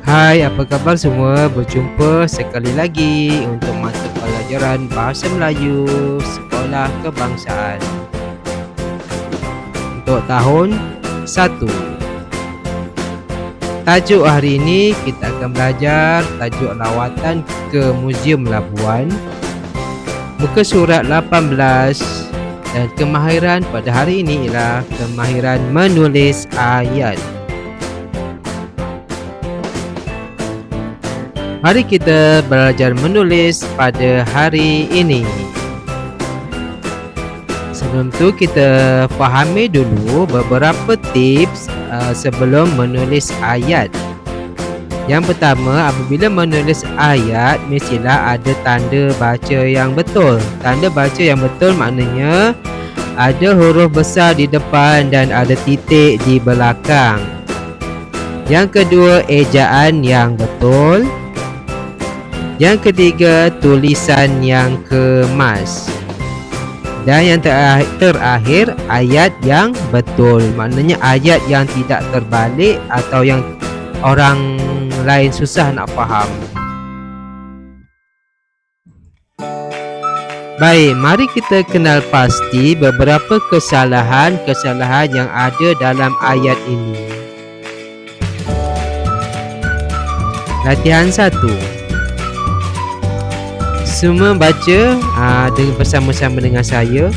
Hai, apa khabar semua? Berjumpa sekali lagi untuk mata pelajaran Bahasa Melayu Sekolah Kebangsaan untuk tahun 1. Tajuk hari ini kita akan belajar tajuk lawatan ke Muzium Labuan, muka surat 18, dan kemahiran pada hari ini ialah kemahiran menulis ayat. Mari kita belajar menulis pada hari ini. Sebelum tu kita fahami dulu beberapa tips sebelum menulis ayat. Yang pertama, apabila menulis ayat mestilah ada tanda baca yang betul. Tanda baca yang betul maknanya ada huruf besar di depan dan ada titik di belakang. Yang kedua, ejaan yang betul. Yang ketiga, tulisan yang kemas. Dan yang terakhir, ayat yang betul. Maknanya ayat yang tidak terbalik atau yang orang lain susah nak faham. Baik, mari kita kenal pasti beberapa kesalahan-kesalahan yang ada dalam ayat ini. Latihan 1. Semua baca bersama-sama dengan saya.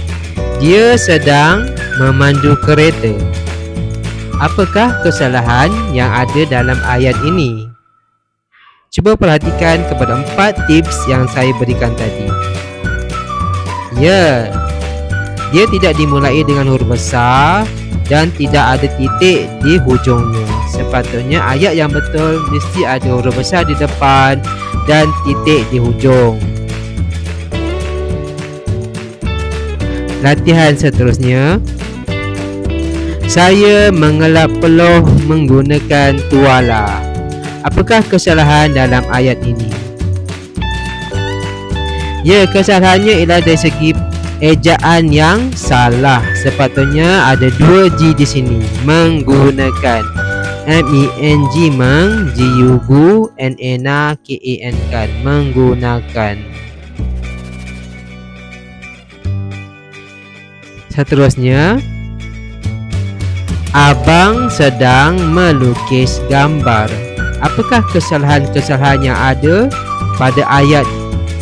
Dia sedang memandu kereta. Apakah kesalahan yang ada dalam ayat ini? Cuba perhatikan kepada 4 tips yang saya berikan tadi. Ya, dia tidak dimulai dengan huruf besar dan tidak ada titik di hujungnya. Sepatutnya ayat yang betul mesti ada huruf besar di depan dan titik di hujung. Latihan seterusnya. Saya mengelap peluh menggunakan tuala. Apakah kesalahan dalam ayat ini? Ya, kesalahannya ialah dari segi ejaan yang salah. Sepatutnya ada 2 G di sini. Menggunakan. M-E-N-G meng, G-U-G, N-E-N-A, K-A-N kan. Menggunakan. Seterusnya, abang sedang melukis gambar. Apakah kesalahan-kesalahan yang ada pada ayat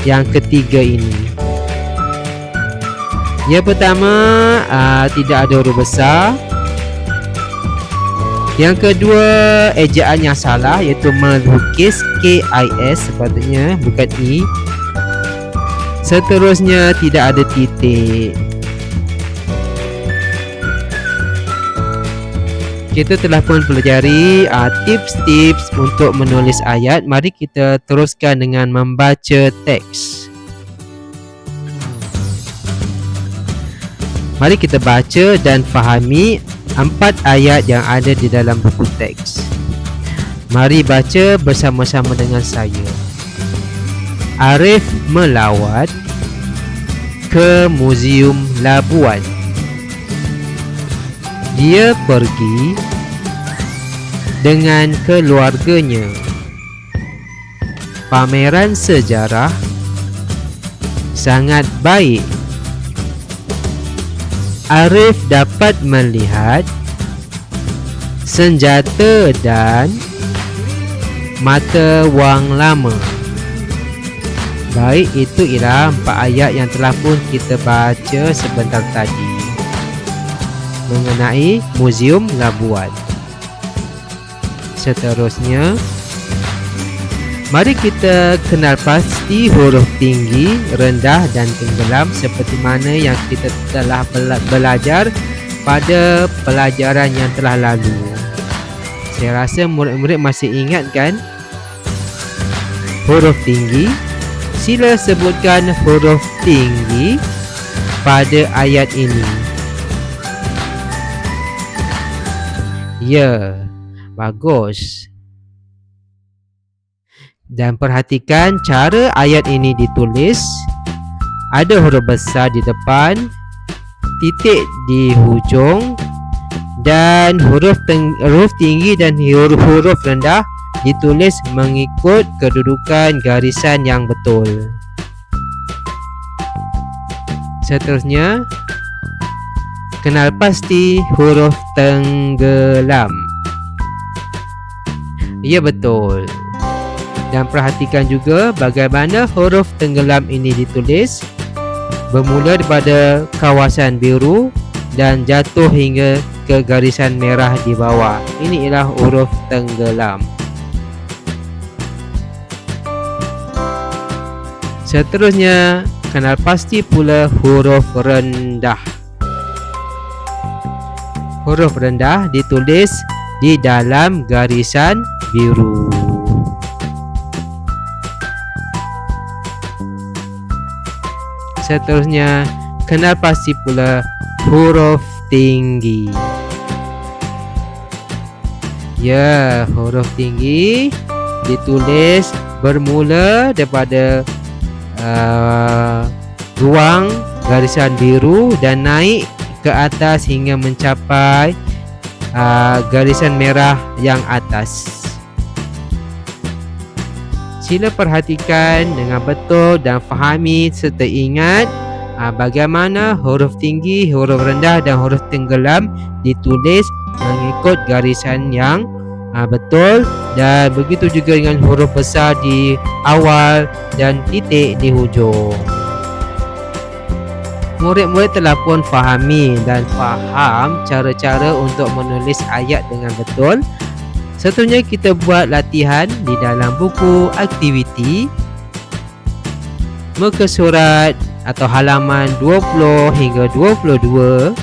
yang ketiga ini? Yang pertama, tidak ada huruf besar. Yang kedua, ejaan yang salah iaitu melukis, K-I-S sepatutnya, bukan E. Seterusnya, tidak ada titik. Kita telah pun pelajari tips-tips untuk menulis ayat. Mari kita teruskan dengan membaca teks. Mari kita baca dan fahami 4 ayat yang ada di dalam buku teks. Mari baca bersama-sama dengan saya. Arif melawat ke Muzium Labuan. Dia pergi dengan keluarganya. Pameran sejarah sangat baik. Arif dapat melihat senjata dan mata wang lama. Baik, itu ialah 4 ayat yang telah pun kita baca sebentar tadi mengenai Muzium Labuan. Seterusnya, mari kita kenal pasti huruf tinggi, rendah dan tenggelam seperti mana yang kita telah belajar pada pelajaran yang telah lalu. Saya rasa murid-murid masih ingat kan? Huruf tinggi. Sila sebutkan huruf tinggi pada ayat ini. Ya, bagus. Dan perhatikan cara ayat ini ditulis. Ada huruf besar di depan, titik di hujung, dan huruf tinggi dan huruf rendah ditulis mengikut kedudukan garisan yang betul. Seterusnya, kenal pasti huruf tenggelam. Ya, betul. Dan perhatikan juga bagaimana huruf tenggelam ini ditulis. Bermula daripada kawasan biru dan jatuh hingga ke garisan merah di bawah. Ini ialah huruf tenggelam. Seterusnya, kenal pasti pula huruf rendah. Huruf rendah ditulis di dalam garisan biru. Seterusnya, kenal pasti pula huruf tinggi. Ya, huruf tinggi ditulis bermula daripada ruang garisan biru dan naik ke atas hingga mencapai garisan merah yang atas. Sila perhatikan dengan betul dan fahami serta ingat bagaimana huruf tinggi, huruf rendah dan huruf tenggelam ditulis mengikut garisan yang betul, dan begitu juga dengan huruf besar di awal dan titik di hujung. Murid-murid telah pun fahami dan faham cara-cara untuk menulis ayat dengan betul. Seterusnya kita buat latihan di dalam buku aktiviti muka surat atau halaman 20 hingga 22.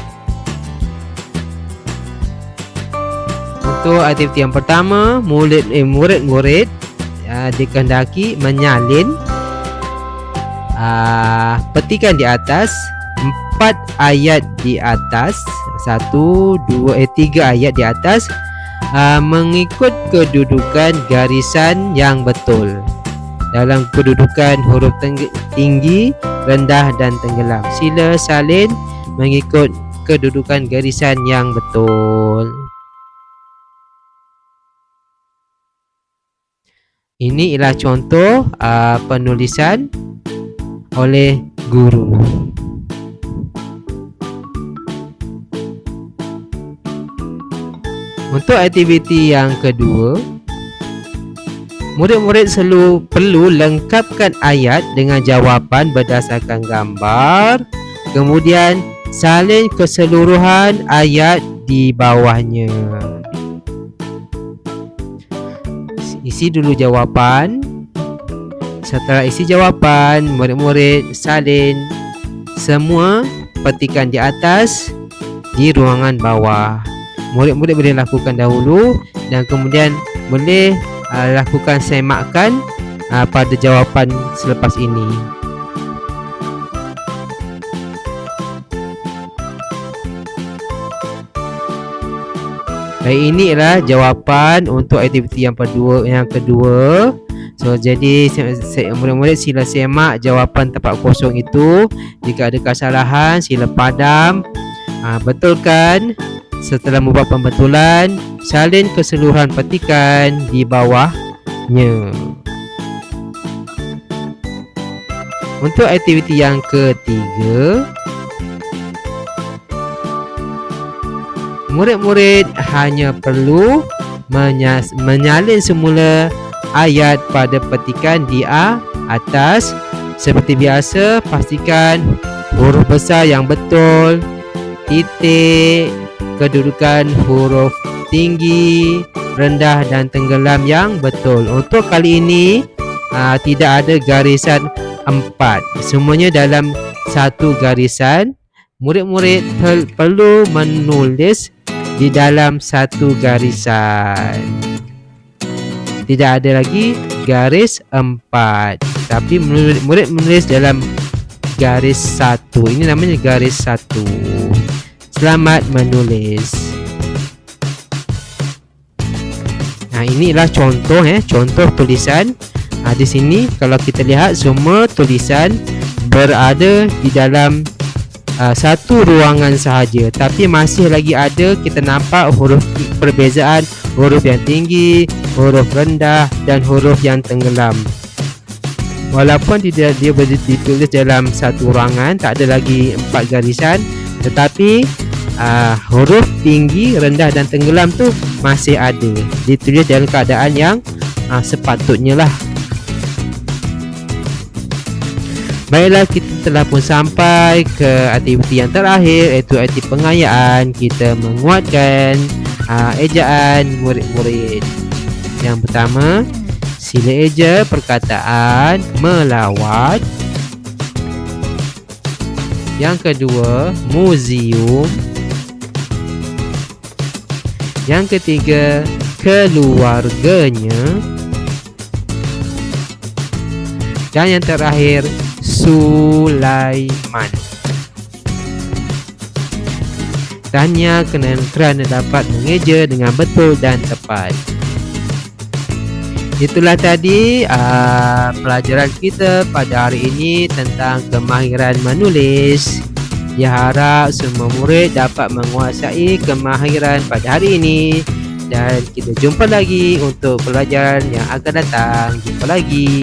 Untuk aktiviti yang pertama, murid-murid dikehendaki menyalin petikan di atas 4 ayat di atas, 3 ayat di atas, mengikut kedudukan garisan yang betul dalam kedudukan huruf tinggi, rendah dan tenggelam. Sila salin mengikut kedudukan garisan yang betul. Ini ialah contoh penulisan oleh guru. Untuk aktiviti yang kedua, murid-murid perlu lengkapkan ayat dengan jawapan berdasarkan gambar, kemudian salin keseluruhan ayat di bawahnya. Isi dulu jawapan. Setelah isi jawapan, murid-murid salin semua petikan di atas di ruangan bawah. Murid-murid boleh lakukan dahulu dan kemudian boleh lakukan semakan pada jawapan selepas ini. Baik, ini adalah jawapan untuk aktiviti yang kedua. So, jadi murid-murid sila semak jawapan tempat kosong itu. Jika ada kesalahan, sila padam, betulkan. Setelah membuat pembetulan, salin keseluruhan petikan di bawahnya. Untuk aktiviti yang ketiga, murid-murid hanya perlu menyalin semula ayat pada petikan di atas. Seperti biasa, pastikan huruf besar yang betul, titik, kedudukan huruf tinggi, rendah dan tenggelam yang betul. Untuk kali ini tidak ada garisan 4. Semuanya dalam satu garisan. Murid-murid perlu menulis di dalam satu garisan. Tidak ada lagi garis 4, tapi murid menulis dalam garis 1. Ini namanya garis 1. Selamat menulis. Inilah contoh tulisan. Di sini kalau kita lihat semua tulisan berada di dalam satu ruangan sahaja, tapi masih lagi ada kita nampak huruf perbezaan, huruf yang tinggi, huruf rendah dan huruf yang tenggelam. Walaupun dia ditulis dalam satu ruangan, tak ada lagi 4 garisan, tetapi huruf tinggi, rendah dan tenggelam tu masih ada. Ditulis dalam keadaan yang sepatutnya lah. Baiklah, kita telah pun sampai ke aktiviti yang terakhir, iaitu aktiviti pengayaan. Kita menguatkan ejaan murid-murid. Yang pertama, sila eja perkataan melawat. Yang kedua, muzium. Yang ketiga, keluarganya. Dan yang terakhir, Sulaiman. Tahniah kerana dapat mengeja dengan betul dan tepat. Itulah tadi pelajaran kita pada hari ini tentang kemahiran menulis. Diharap semua murid dapat menguasai kemahiran pada hari ini. Dan kita jumpa lagi untuk pelajaran yang akan datang. Jumpa lagi.